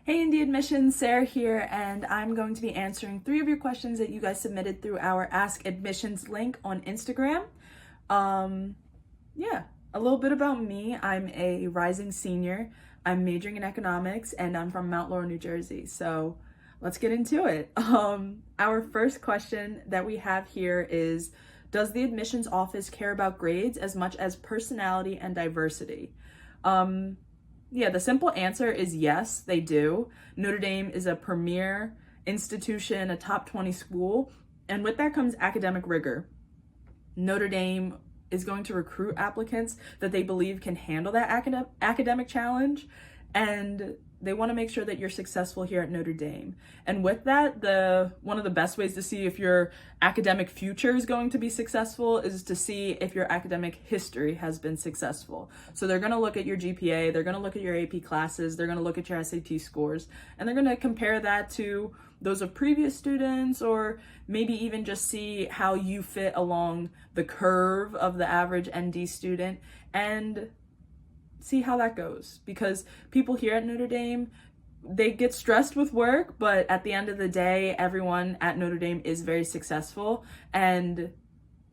Hey Indie Admissions, Sarah here, and I'm going to be answering 3 of your questions that you guys submitted through our Ask Admissions link on Instagram. Um, yeah, a little bit about me. I'm a rising senior. I'm majoring in economics, and I'm from Mount Laurel, New Jersey. So let's get into it. Our first question that we have here is, does the admissions office care about grades as much as personality and diversity? Yeah, the simple answer is yes, they do. Notre Dame is a premier institution, a top 20 school, and with that comes academic rigor. Notre Dame is going to recruit applicants that they believe can handle that academic challenge, and they want to make sure that you're successful here at Notre Dame. And with that, one of the best ways to see if your academic future is going to be successful is to see if your academic history has been successful. So they're going to look at your GPA, they're going to look at your AP classes, they're going to look at your SAT scores, and they're going to compare that to those of previous students, or maybe even just see how you fit along the curve of the average ND student and see how that goes. Because people here at Notre Dame, they get stressed with work, but at the end of the day, everyone at Notre Dame is very successful and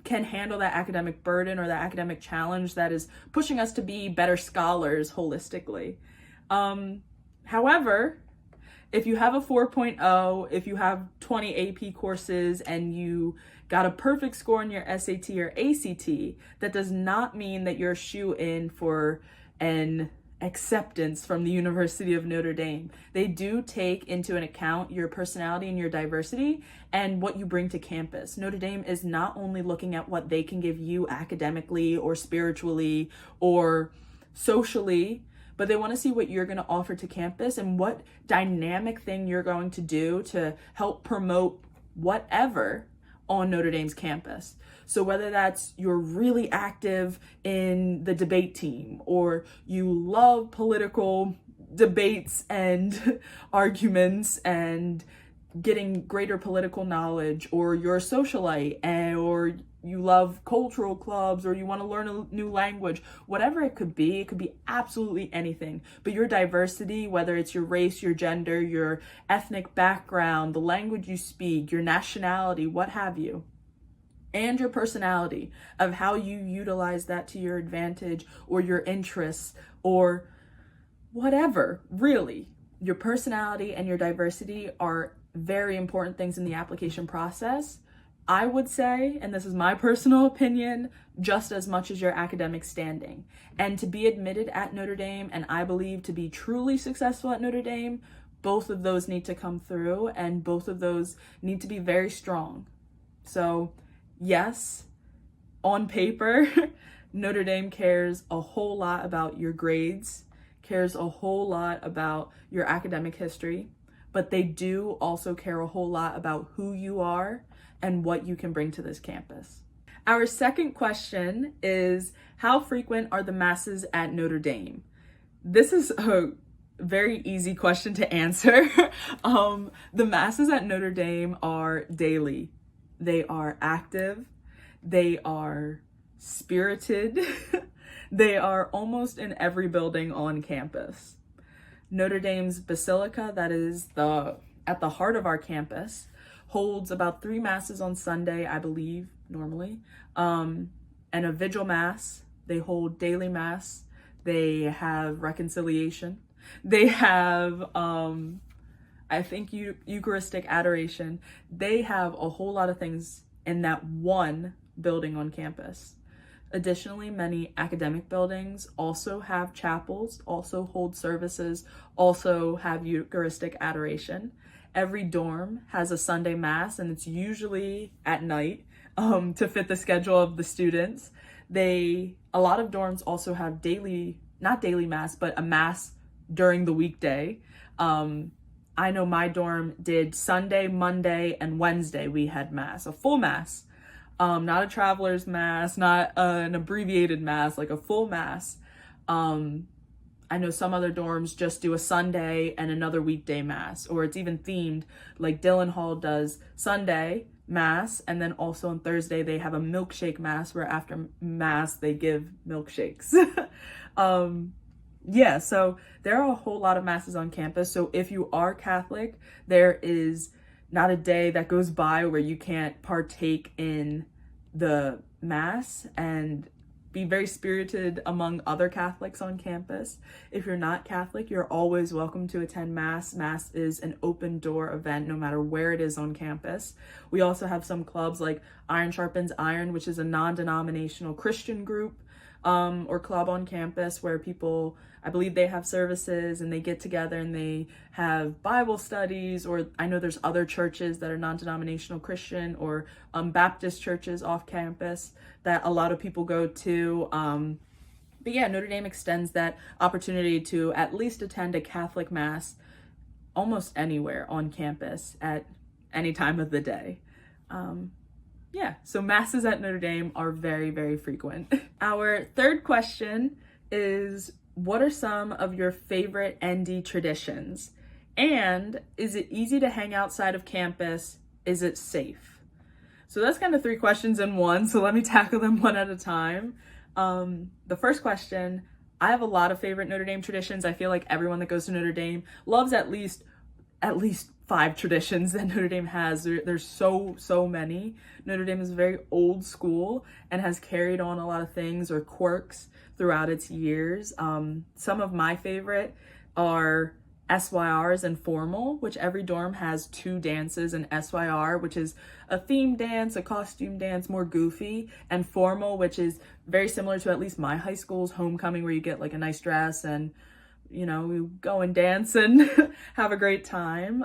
can handle that academic burden or that academic challenge that is pushing us to be better scholars holistically. However, if you have a 4.0, if you have 20 AP courses and you got a perfect score in your SAT or ACT, that does not mean that you're a shoe-in for an acceptance from the University of Notre Dame. They do take into an account your personality and your diversity and what you bring to campus. Notre Dame is not only looking at what they can give you academically or spiritually or socially, but they want to see what you're going to offer to campus and what dynamic thing you're going to do to help promote whatever on Notre Dame's campus. So whether that's you're really active in the debate team, or you love political debates and arguments and getting greater political knowledge, or you're a socialite, or you love cultural clubs, or you want to learn a new language, whatever it could be absolutely anything. But your diversity, whether it's your race, your gender, your ethnic background, the language you speak, your nationality, what have you, and your personality of how you utilize that to your advantage or your interests or whatever, really, your personality and your diversity are very important things in the application process. I would say, and this is my personal opinion, just as much as your academic standing. And to be admitted at Notre Dame, and I believe to be truly successful at Notre Dame, both of those need to come through, and both of those need to be very strong. So yes, on paper, Notre Dame cares a whole lot about your grades, cares a whole lot about your academic history, but they do also care a whole lot about who you are and what you can bring to this campus. Our second question is, how frequent are the masses at Notre Dame? This is a very easy question to answer. The masses at Notre Dame are daily. They are active. They are spirited. They are almost in every building on campus. Notre Dame's Basilica, that is at the heart of our campus, holds about 3 masses on Sunday, I believe, normally, and a vigil mass. They hold daily mass. They have reconciliation. They have, I think, Eucharistic adoration. They have a whole lot of things in that one building on campus. Additionally, many academic buildings also have chapels, also hold services, also have Eucharistic adoration. Every dorm has a Sunday mass, and it's usually at night to fit the schedule of the students. A lot of dorms also have not daily mass, but a mass during the weekday. I know my dorm did Sunday, Monday, and Wednesday we had mass, a full mass. Not a traveler's mass, not an abbreviated mass, like a full mass. I know some other dorms just do a Sunday and another weekday mass, or it's even themed, like Dillon Hall does Sunday mass, and then also on Thursday they have a milkshake mass where after mass they give milkshakes. Yeah, so there are a whole lot of masses on campus. So if you are Catholic, there is not a day that goes by where you can't partake in the mass and be very spirited among other Catholics on campus. If you're not Catholic, you're always welcome to attend mass. Mass is an open door event no matter where it is on campus. We also have some clubs like Iron Sharpens Iron, which is a non-denominational Christian group or club on campus where people, I believe they have services and they get together and they have Bible studies, or I know there's other churches that are non-denominational Christian or Baptist churches off campus that a lot of people go to. But yeah, Notre Dame extends that opportunity to at least attend a Catholic mass almost anywhere on campus at any time of the day. Yeah, so masses at Notre Dame are very, very frequent. Our third question is, what are some of your favorite ND traditions? And is it easy to hang outside of campus? Is it safe? So that's kind of three questions in one, so let me tackle them one at a time. The first question, I have a lot of favorite Notre Dame traditions. I feel like everyone that goes to Notre Dame loves at least 5 traditions that Notre Dame has. There's so many. Notre Dame is very old school and has carried on a lot of things or quirks throughout its years. Some of my favorite are SYRs and formal, which every dorm has 2 dances, and SYR, which is a theme dance, a costume dance, more goofy, and formal, which is very similar to at least my high school's homecoming, where you get like a nice dress and we go and dance and have a great time.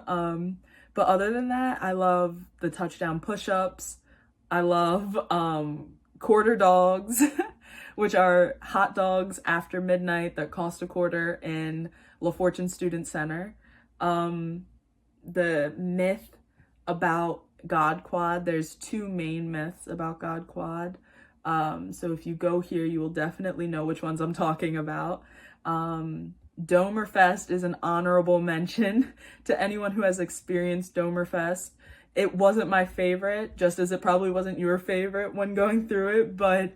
But other than that, I love the touchdown push-ups. I love quarter dogs, which are hot dogs after midnight that cost a quarter in La Fortune Student Center. The myth about God Quad, there's 2 main myths about God Quad. So if you go here, you will definitely know which ones I'm talking about. Domerfest is an honorable mention to anyone who has experienced Domerfest. It wasn't my favorite, just as it probably wasn't your favorite when going through it, but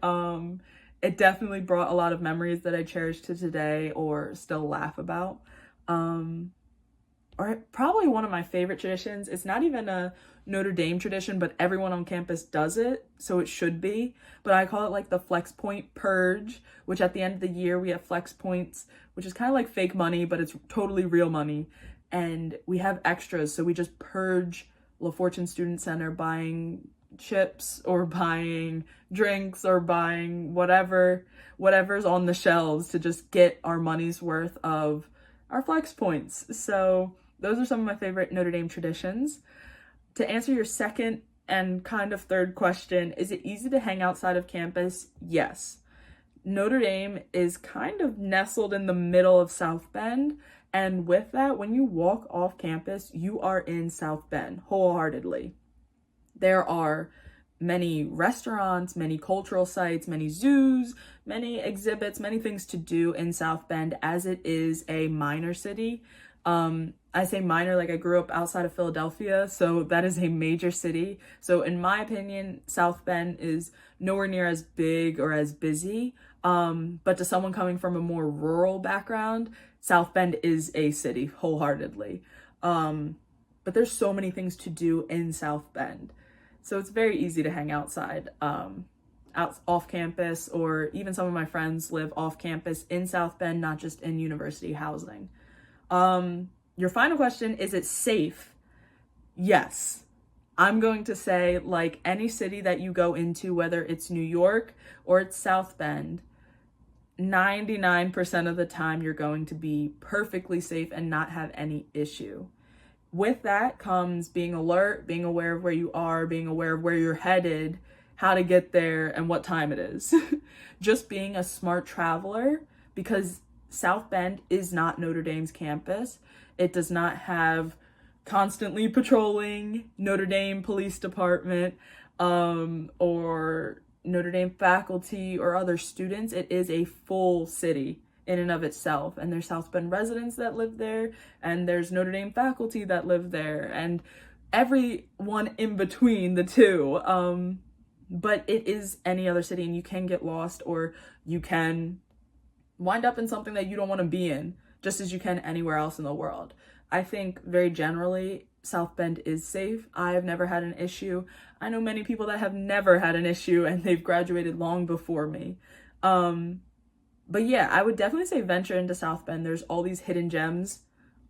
it definitely brought a lot of memories that I cherish to today or still laugh about. Or probably one of my favorite traditions, it's not even a Notre Dame tradition, but everyone on campus does it, so it should be. But I call it like the Flex Point Purge, which at the end of the year we have Flex Points, which is kind of like fake money, but it's totally real money. And we have extras, so we just purge La Fortune Student Center buying chips or buying drinks or buying whatever's on the shelves to just get our money's worth of our Flex Points. So those are some of my favorite Notre Dame traditions. To answer your second and kind of third question, is it easy to hang outside of campus? Yes. Notre Dame is kind of nestled in the middle of South Bend. And with that, when you walk off campus, you are in South Bend wholeheartedly. There are many restaurants, many cultural sites, many zoos, many exhibits, many things to do in South Bend, as it is a minor city. I say minor, like I grew up outside of Philadelphia, so that is a major city. So in my opinion, South Bend is nowhere near as big or as busy. But to someone coming from a more rural background, South Bend is a city wholeheartedly. But there's so many things to do in South Bend. So it's very easy to hang outside, off campus, or even some of my friends live off campus in South Bend, not just in university housing. Your final question, is it safe? Yes. I'm going to say, like any city that you go into, whether it's New York or it's South Bend, 99% of the time you're going to be perfectly safe and not have any issue. With that comes being alert, being aware of where you are, being aware of where you're headed, how to get there, and what time it is. Just being a smart traveler, because South Bend is not Notre Dame's campus. It does not have constantly patrolling Notre Dame Police Department or Notre Dame faculty or other students. It is a full city in and of itself, and there's South Bend residents that live there, and there's Notre Dame faculty that live there, and everyone in between the two. But it is any other city, and you can get lost, or you can wind up in something that you don't want to be in, just as you can anywhere else in the world. I think very generally, South Bend is safe. I have never had an issue. I know many people that have never had an issue and they've graduated long before me. But yeah, I would definitely say venture into South Bend. There's all these hidden gems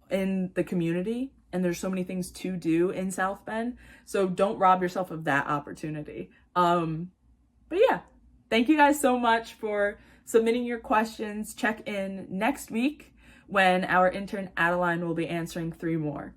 in the community, and there's so many things to do in South Bend. So don't rob yourself of that opportunity. But yeah, thank you guys so much for submitting your questions. Check in next week when our intern Adeline will be answering 3 more.